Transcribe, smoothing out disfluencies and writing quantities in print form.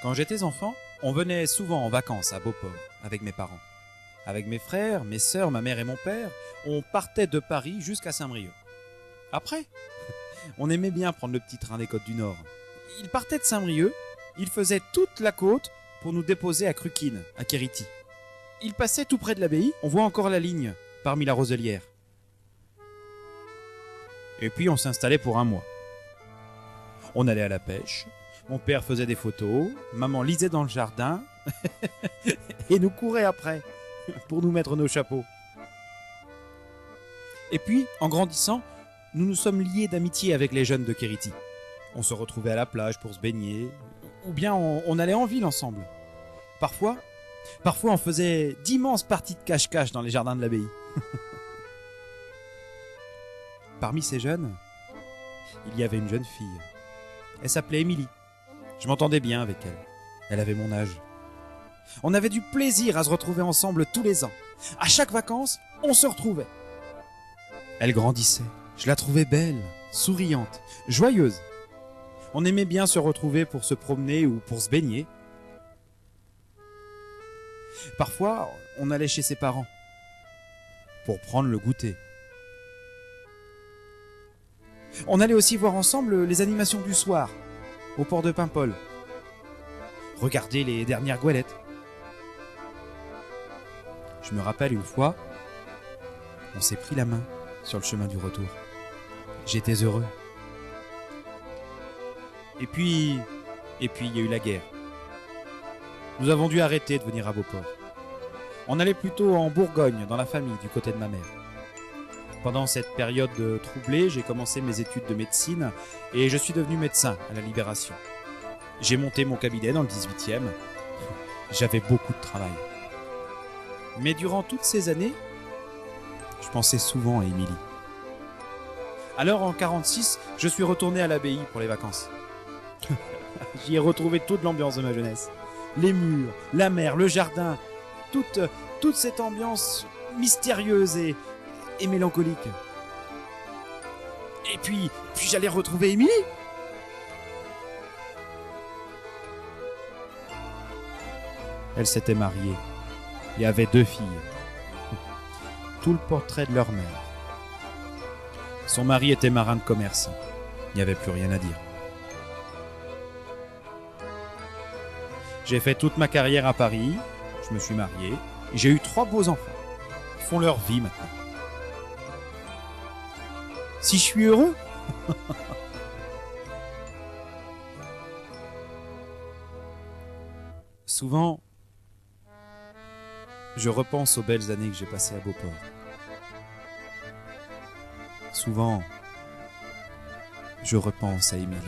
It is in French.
Quand j'étais enfant, on venait souvent en vacances à Beauport avec mes parents. Avec mes frères, mes sœurs, ma mère et mon père, on partait de Paris jusqu'à Saint-Brieuc. Après, on aimait bien prendre le petit train des Côtes du Nord. Il partait de Saint-Brieuc, il faisait toute la côte pour nous déposer à Cruquines, à Quérity. Il passait tout près de l'abbaye, on voit encore la ligne parmi la roselière. Et puis on s'installait pour un mois. On allait à la pêche, mon père faisait des photos, maman lisait dans le jardin et nous courait après pour nous mettre nos chapeaux. Et puis, en grandissant, nous nous sommes liés d'amitié avec les jeunes de Quérity. On se retrouvait à la plage pour se baigner, ou bien on allait en ville ensemble. Parfois on faisait d'immenses parties de cache-cache dans les jardins de l'abbaye. Parmi ces jeunes, il y avait une jeune fille. Elle s'appelait Émilie. Je m'entendais bien avec elle. Elle avait mon âge. On avait du plaisir à se retrouver ensemble tous les ans. À chaque vacances, on se retrouvait. Elle grandissait. Je la trouvais belle, souriante, joyeuse. On aimait bien se retrouver pour se promener ou pour se baigner. Parfois, on allait chez ses parents pour prendre le goûter. On allait aussi voir ensemble les animations du soir au port de Paimpol. Regarder les dernières goélettes. Je me rappelle une fois, on s'est pris la main sur le chemin du retour. J'étais heureux. Et puis il y a eu la guerre. Nous avons dû arrêter de venir à Beauport. On allait plutôt en Bourgogne, dans la famille, du côté de ma mère. Pendant cette période troublée, j'ai commencé mes études de médecine et je suis devenu médecin à la Libération. J'ai monté mon cabinet dans le 18e. J'avais beaucoup de travail. Mais durant toutes ces années, je pensais souvent à Émilie. Alors en 1946, je suis retourné à l'abbaye pour les vacances. J'y ai retrouvé toute l'ambiance de ma jeunesse. Les murs, la mer, le jardin, toute cette ambiance mystérieuse et mélancolique. Et puis j'allais retrouver Émilie. Elle s'était mariée et avait 2 filles. Tout le portrait de leur mère. Son mari était marin de commerce. Il n'y avait plus rien à dire. J'ai fait toute ma carrière à Paris. Je me suis marié. Et j'ai eu 3 beaux enfants. Ils font leur vie maintenant. Si je suis heureux, souvent, je repense aux belles années que j'ai passées à Beauport. Souvent, je repense à Émilie.